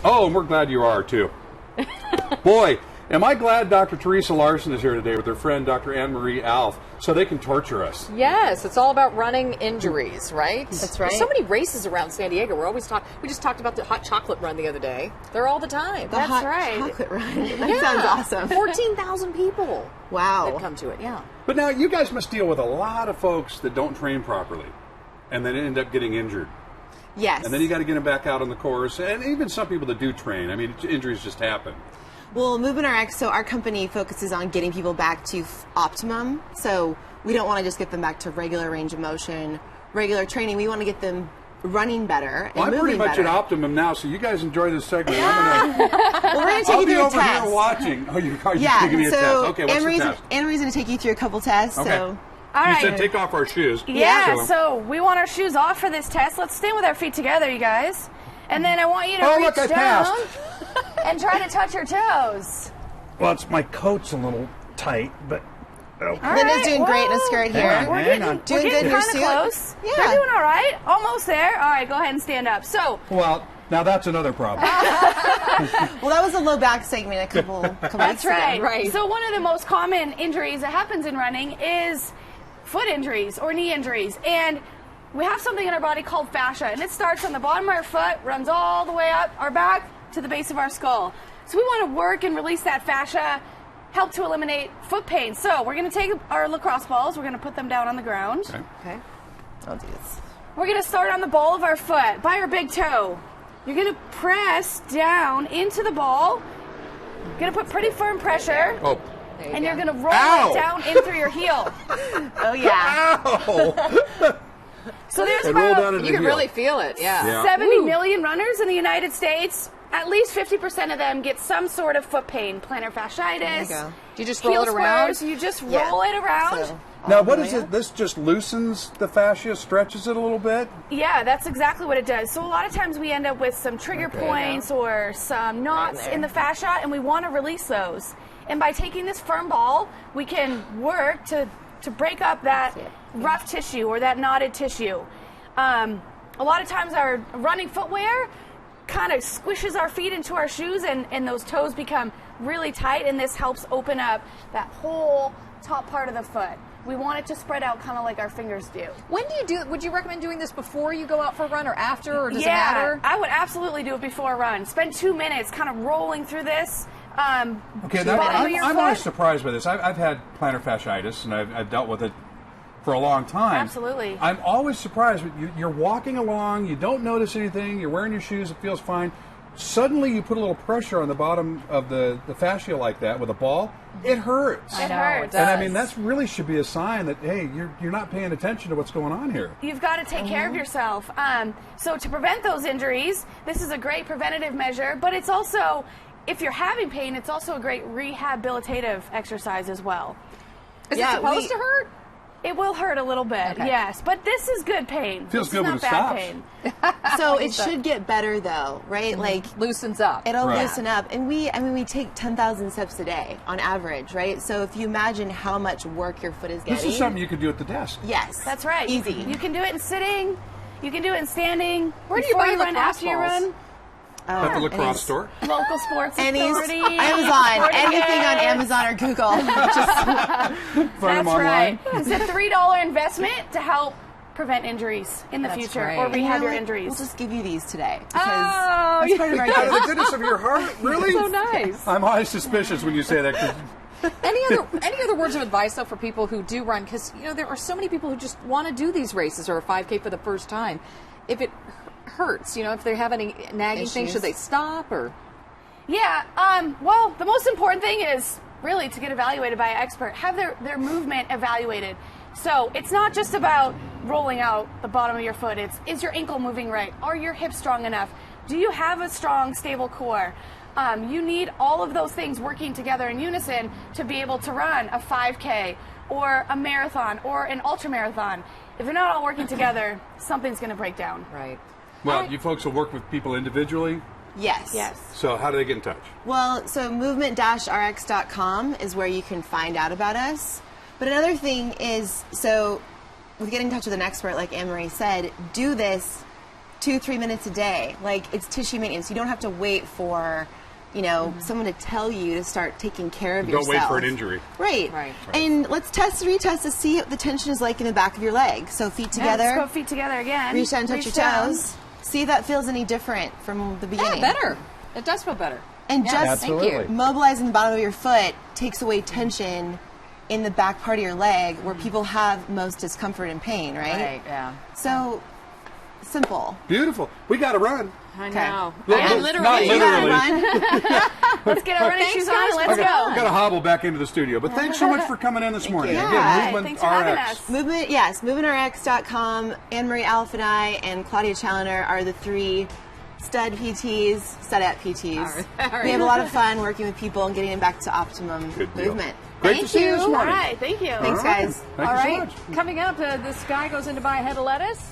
Oh, and we're glad you are, too. Boy, am I glad Dr. Teresa Larson is here today with her friend Dr. Annemarie Alf, so they can torture us. Yes, it's all about running injuries, right? That's right. There's so many races around San Diego. We just talked about the hot chocolate run the other day. They're all the time. The hot chocolate run. That sounds awesome. 14,000 people. Wow. That come to it, yeah. But now you guys must deal with a lot of folks that don't train properly and then end up getting injured. Yes. And then you got to get them back out on the course, and even some people that do train. I mean, injuries just happen. Well, Movement RX, so our company focuses on getting people back to optimum. So we don't want to just get them back to regular range of motion, regular training. We want to get them running better and I'm moving pretty much better. at optimum now, so you guys enjoy this segment. I'm gonna, Well, we're going to take I'll you be through a over test. here watching. Oh, you're Yeah, taking me a so test. Okay, what's the Anne-Marie's test? Anne-Marie's going to take you through a couple tests. Okay. So All You right. said take off our shoes. Yeah, so we want our shoes off for this test. Let's stand with our feet together, you guys. And then I want you to reach look, I down passed. and try to touch your toes. Well, it's my coat's a little tight, but Linda's doing great in a skirt here. Hang on. Doing We're good in getting your kind of suit. close. Yeah. They're doing all right. Almost there. All right, go ahead and stand up. So, Well, now that's another problem. Well, that was a low back segment a couple that's weeks ago. right. Right. So one of the most common injuries that happens in running is foot injuries or knee injuries. And we have something in our body called fascia, and it starts on the bottom of our foot, runs all the way up our back to the base of our skull. So we want to work and release that fascia, help to eliminate foot pain. So we're going to take our lacrosse balls, we're going to put them down on the ground. Okay. Okay. I'll do this. We're going to start on the ball of our foot, by our big toe. You're going to press down into the ball. You're going to put pretty firm pressure. Oh. And you're going to roll Ow! it down in through your heel. Oh, yeah. Ow! So there's And roll down about into You the can heel. really feel it, yeah. Yeah. 70 million runners in the United States. At least 50% of them get some sort of foot pain, plantar fasciitis. There you go. Do you just roll heel it around? spurs. You just Yeah. roll it around. So, Now, all what the is way it? up. This just loosens the fascia, stretches it a little bit? Yeah, that's exactly what it does. So a lot of times we end up with some trigger points or some knots in the fascia, and we want to release those. And by taking this firm ball, we can work to break up that rough tissue or that knotted tissue. A lot of times our running footwear kind of squishes our feet into our shoes, and those toes become really tight, and this helps open up that whole top part of the foot. We want it to spread out kind of like our fingers do. When do you do it? Would you recommend doing this before you go out for a run or after, or does it Yeah, matter? I would absolutely do it before a run. Spend 2 minutes kind of rolling through this. Okay, bottom of your I'm always foot. surprised by this. I've had plantar fasciitis, and I've dealt with it for a long time. Absolutely. I'm always surprised. You're walking along, you don't notice anything, you're wearing your shoes, it feels fine. Suddenly you put a little pressure on the bottom of the fascia like that with a ball, it hurts. It hurts. And I mean, that really should be a sign that, hey, you're not paying attention to what's going on here. You've got to take care of yourself. So to prevent those injuries, this is a great preventative measure, but it's also, if you're having pain, it's also a great rehabilitative exercise as well. Is it supposed to hurt? It will hurt a little bit, Okay. yes, but this is good pain. Feels This good is when not it bad stops. pain. So it should get better, though, right? Like, Loosens up. it'll Right. loosen up. And we take 10,000 steps a day on average, right? So if you imagine how much work your foot is getting. This is something you could do at the desk. Yes. That's right. Easy. You can do it in sitting. You can do it in standing. Where do you before buy run, lacrosse after you balls? run. At the lacrosse Annie's- store. Local sports Annie's, authority. Amazon. Sporting Anything on goods. Amazon or Google. Just Find them That's online. right. It's a $3 investment to help prevent injuries in the That's future great. or You know rehab your what? injuries. We'll just give you these today. Because Oh, that's part of our Out of the gift. goodness of your heart, really? So nice. I'm always suspicious when you say that. 'Cause Any other words of advice though for people who do run? Because there are so many people who just want to do these races or a 5K for the first time. If it hurts, if they have any nagging things, Issues. should they stop or? Yeah, well, the most important thing is really to get evaluated by an expert. Have their movement evaluated. So it's not just about rolling out the bottom of your foot. It's, is your ankle moving right? Are your hips strong enough? Do you have a strong, stable core? You need all of those things working together in unison to be able to run a 5K or a marathon or an ultramarathon. If they're not all working together, something's going to break down. Right. Well, you folks will work with people individually. Yes. Yes. So how do they get in touch? Well, so movement-rx.com is where you can find out about us. But another thing is, so with getting in touch with an expert, like Annemarie said, do this 2-3 minutes a day. Like, it's tissue maintenance. You don't have to wait for, someone to tell you to start taking care of yourself. Don't wait for an injury. Right. And let's retest to see what the tension is like in the back of your leg. So feet together. Let's go feet together again. Reach down and touch your toes. See if that feels any different from the beginning. Yeah, better. It does feel better. And just Absolutely. mobilizing the bottom of your foot takes away tension in the back part of your leg where people have most discomfort and pain, right? Yeah. So, simple. Beautiful. We got to run. I know. Yeah, literally. Not You gotta literally. run. Let's get our running Thanks, shoes on guys, and let's for go. I've got to hobble back into the studio. But thanks so much for coming in this morning. you. Again, Yeah. Movement Thanks for having RX. us. MovementRx.com. Annemarie Alphanai and Claudia Challoner are the 3 stud PTs, studette PTs. All right. We have a lot of fun working with people and getting them back to optimum Good deal. movement. Great Thank to see you this you. morning. All right, thank you. Thanks, All right. guys. Thank All you so right. much. Coming up, this guy goes in to buy a head of lettuce.